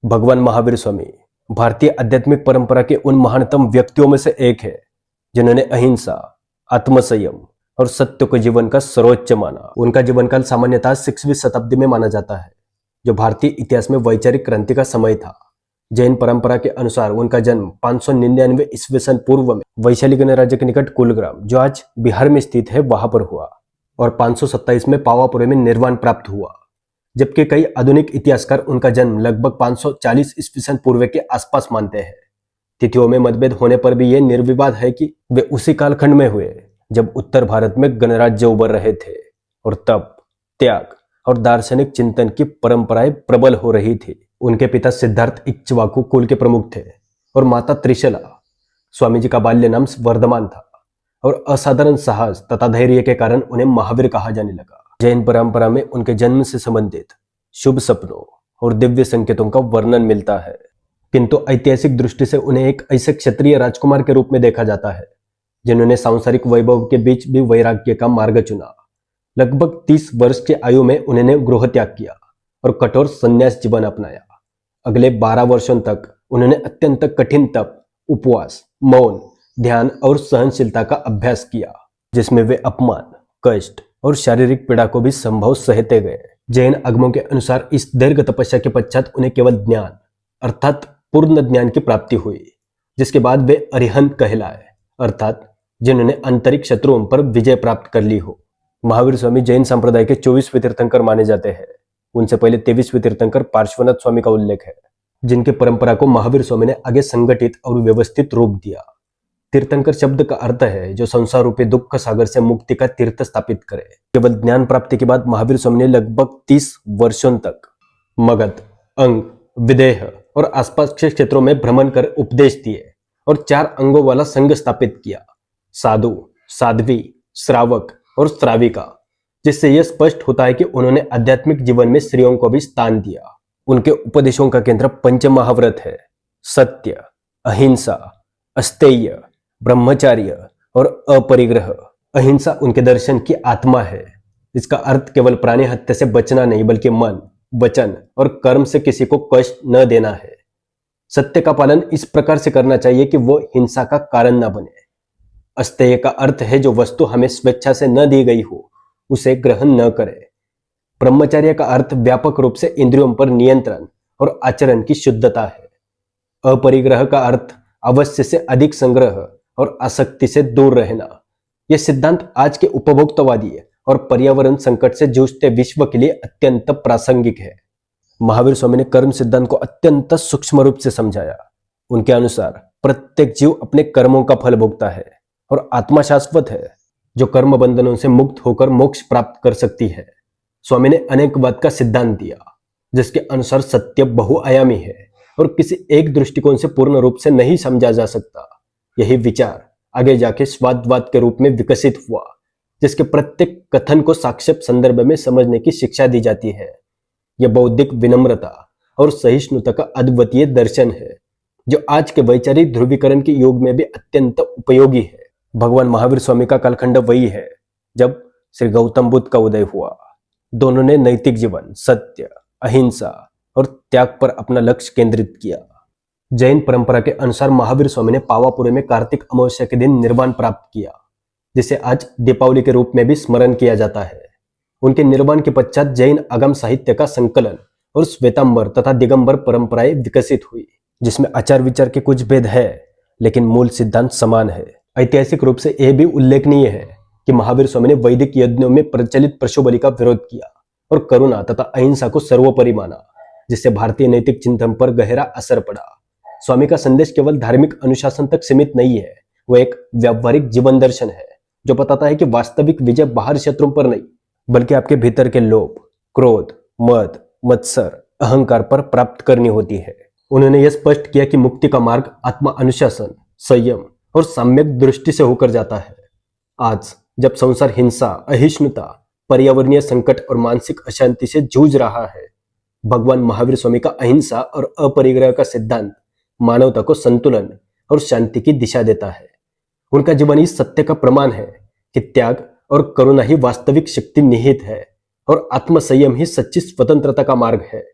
भगवान महावीर स्वामी भारतीय आध्यात्मिक परंपरा के उन महानतम व्यक्तियों में से एक है जिन्होंने अहिंसा, आत्मसंयम और सत्य को जीवन का सर्वोच्च माना। उनका जीवन काल सामान्यतः 6वीं शताब्दी में माना जाता है, जो भारतीय इतिहास में वैचारिक क्रांति का समय था। जैन परंपरा के अनुसार उनका जन्म 599 ईस्वी सन पूर्व में वैशाली गणराज्य के निकट कुलग्राम, जो आज बिहार में स्थित है, वहां पर हुआ और 527 में पावापुरी में निर्वाण प्राप्त हुआ। जबकि कई आधुनिक इतिहासकार उनका जन्म लगभग 540 ईस्वी सन पूर्व के आसपास मानते हैं। तिथियों में मतभेद होने पर भी यह निर्विवाद है कि वे उसी कालखंड में हुए जब उत्तर भारत में गणराज्य उभर रहे थे और तप, त्याग और दार्शनिक चिंतन की परंपराएं प्रबल हो रही थी। उनके पिता सिद्धार्थ इक्ष्वाकु कुल के प्रमुख थे और माता त्रिशला। स्वामी जी का बाल्य नाम वर्धमान था और असाधारण साहस तथा धैर्य के कारण उन्हें महावीर कहा जाने लगा। जैन परंपरा में उनके जन्म से संबंधित शुभ सपनों और दिव्य संकेतों का वर्णन मिलता है, किंतु ऐतिहासिक दृष्टि से उन्हें एक ऐसे क्षत्रिय राजकुमार के रूप में देखा जाता है जिन्होंने सांसारिक वैभव के बीच भी वैराग्य का मार्ग चुना। लगभग 30 वर्ष की आयु में उन्होंने गृह त्याग किया और कठोर संन्यास जीवन अपनाया। अगले 12 वर्षों तक उन्होंने अत्यंत कठिन तप, उपवास, मौन, ध्यान और सहनशीलता का अभ्यास किया, जिसमें वे अपमान, कष्ट और शारीरिक पीड़ा को भी संभव सहते गए। जैन आगमों के अनुसार इस दीर्घ तपस्या के पश्चात उन्हें केवल ज्ञान अर्थात पूर्ण ज्ञान की प्राप्ति हुई, जिसके बाद वे अरिहंत कहलाए, अर्थात जिन्होंने आंतरिक शत्रुओं पर विजय प्राप्त कर ली हो। महावीर स्वामी जैन संप्रदाय के 24वें तीर्थंकर माने जाते हैं। उनसे पहले 23वें तीर्थंकर पार्श्वनाथ स्वामी का उल्लेख है, जिनकी परंपरा को महावीर स्वामी ने आगे संगठित और व्यवस्थित रूप दिया। तीर्थंकर शब्द का अर्थ है जो संसार रूपी दुख सागर से मुक्ति का तीर्थ स्थापित करे। केवल ज्ञान प्राप्ति के बाद महावीर स्वामी ने लगभग 30 वर्षों तक मगध, अंग, विदेह और आसपास के क्षेत्रों में भ्रमण कर उपदेश दिए और 4 अंगों वाला संघ स्थापित किया: साधु, साध्वी, श्रावक और श्राविका, जिससे यह स्पष्ट होता है कि उन्होंने आध्यात्मिक जीवन में स्त्रियों को भी स्थान दिया। उनके उपदेशों का केंद्र पंचमहाव्रत है: सत्य, अहिंसा, अस्तेय, ब्रह्मचार्य और अपरिग्रह। अहिंसा उनके दर्शन की आत्मा है। इसका अर्थ केवल प्राणी हत्या से बचना नहीं, बल्कि मन, वचन और कर्म से किसी को कष्ट न देना है। सत्य का पालन इस प्रकार से करना चाहिए कि वो हिंसा का कारण न बने। अस्तेय का अर्थ है जो वस्तु हमें स्वेच्छा से न दी गई हो उसे ग्रहण न करे। ब्रह्मचर्य का अर्थ व्यापक रूप से इंद्रियों पर नियंत्रण और आचरण की शुद्धता है। अपरिग्रह का अर्थ अवश्य से अधिक संग्रह और आसक्ति से दूर रहना। यह सिद्धांत आज के उपभोक्तावादी और पर्यावरण संकट से जूझते विश्व के लिए अत्यंत प्रासंगिक है। महावीर स्वामी ने कर्म सिद्धांत को अत्यंत सूक्ष्म रूप से समझाया। उनके अनुसार प्रत्येक जीव अपने कर्मों का फल भोगता है और आत्मा शाश्वत है, जो कर्म बंधनों से मुक्त होकर मोक्ष प्राप्त कर सकती है। स्वामी ने अनेकवाद का सिद्धांत दिया, जिसके अनुसार सत्य बहुआयामी है और किसी एक दृष्टिकोण से पूर्ण रूप से नहीं समझा जा सकता। यही विचार आगे जाके स्वादवाद के रूप में विकसित हुआ, जिसके प्रत्येक कथन को सापेक्ष संदर्भ में समझने की शिक्षा दी जाती है। यह बौद्धिक विनम्रता और सहिष्णुता का अद्वितीय दर्शन है, जो आज के वैचारिक ध्रुवीकरण के युग में भी अत्यंत उपयोगी है। भगवान महावीर स्वामी का कालखंड वही है जब श्री गौतम बुद्ध का उदय हुआ। दोनों ने नैतिक जीवन, सत्य, अहिंसा और त्याग पर अपना लक्ष्य केंद्रित किया। जैन परंपरा के अनुसार महावीर स्वामी ने पावापुरी में कार्तिक अमावस्या के दिन निर्वाण प्राप्त किया, जिसे आज दीपावली के रूप में भी स्मरण किया जाता है। उनके निर्वाण के पश्चात जैन आगम साहित्य का संकलन और श्वेतांबर तथा दिगंबर परंपराएं विकसित हुई, जिसमें आचार विचार के कुछ भेद है, लेकिन मूल सिद्धांत समान है। ऐतिहासिक रूप से यह भी उल्लेखनीय है कि महावीर स्वामी ने वैदिक यज्ञों में प्रचलित पशु बलि का विरोध किया और करुणा तथा अहिंसा को सर्वोपरि माना, जिससे भारतीय नैतिक चिंतन पर गहरा असर पड़ा। स्वामी का संदेश केवल धार्मिक अनुशासन तक सीमित नहीं है, वह एक व्यावहारिक जीवन दर्शन है जो बताता है कि वास्तविक विजय बाहर शत्रुओं पर नहीं, बल्कि आपके भीतर के लोभ, क्रोध, मद, मत्सर, अहंकार पर प्राप्त करनी होती है। उन्होंने यह स्पष्ट किया कि मुक्ति का मार्ग आत्मा अनुशासन, संयम और सम्यक दृष्टि से होकर जाता है। आज जब संसार हिंसा, अहिष्णुता, पर्यावरणीय संकट और मानसिक अशांति से जूझ रहा है, भगवान महावीर स्वामी का अहिंसा और अपरिग्रह का सिद्धांत मानवता को संतुलन और शांति की दिशा देता है। उनका जीवन इस सत्य का प्रमाण है कि त्याग और करुणा ही वास्तविक शक्ति निहित है और आत्मसंयम ही सच्ची स्वतंत्रता का मार्ग है।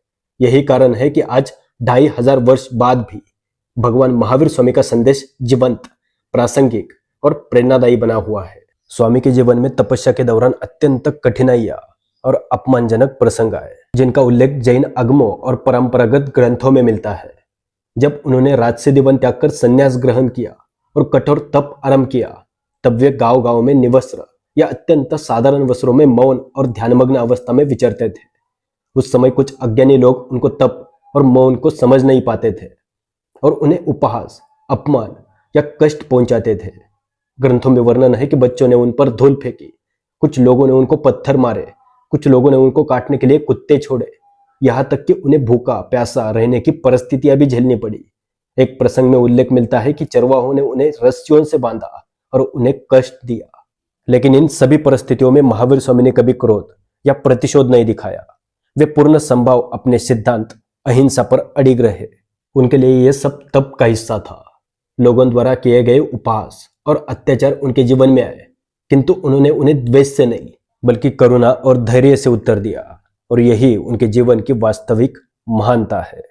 यही कारण है कि आज 2500 वर्ष बाद भी भगवान महावीर स्वामी का संदेश जीवंत, प्रासंगिक और प्रेरणादायी बना हुआ है। स्वामी के जीवन में तपस्या के दौरान अत्यंत कठिनाइयां और अपमानजनक प्रसंग आए, जिनका उल्लेख जैन आगमों और परंपरागत ग्रंथों में मिलता है। जब उन्होंने राजसी जीवन त्याग कर संन्यास ग्रहण किया और कठोर तप आरंभ किया, तब वे गांव गांव में निवस्त्र या अत्यंत साधारण वस्त्रों में मौन और ध्यानमग्न अवस्था में विचरते थे। उस समय कुछ अज्ञानी लोग उनको तप और मौन को समझ नहीं पाते थे और उन्हें उपहास, अपमान या कष्ट पहुंचाते थे। ग्रंथों में वर्णन है कि बच्चों ने उन पर धूल फेंकी, कुछ लोगों ने उनको पत्थर मारे, कुछ लोगों ने उनको काटने के लिए कुत्ते छोड़े, यहाँ तक कि उन्हें भूखा प्यासा रहने की परिस्थितियां भी झेलनी पड़ी। एक प्रसंग में उल्लेख मिलता है कि चरवाहों ने उन्हें रस्सियों से बांधा और उन्हें कष्ट दिया। लेकिन इन सभी परिस्थितियों में महावीर स्वामी ने कभी क्रोध या प्रतिशोध नहीं दिखाया। वे पूर्ण संभाव अपने सिद्धांत अहिंसा पर अडिग रहे। उनके लिए यह सब तप का हिस्सा था। लोगों द्वारा किए गए उपहास और अत्याचार उनके जीवन में आए, किंतु उन्होंने उन्हें द्वेष से नहीं बल्कि करुणा और धैर्य से उत्तर दिया, और यही उनके जीवन की वास्तविक महानता है।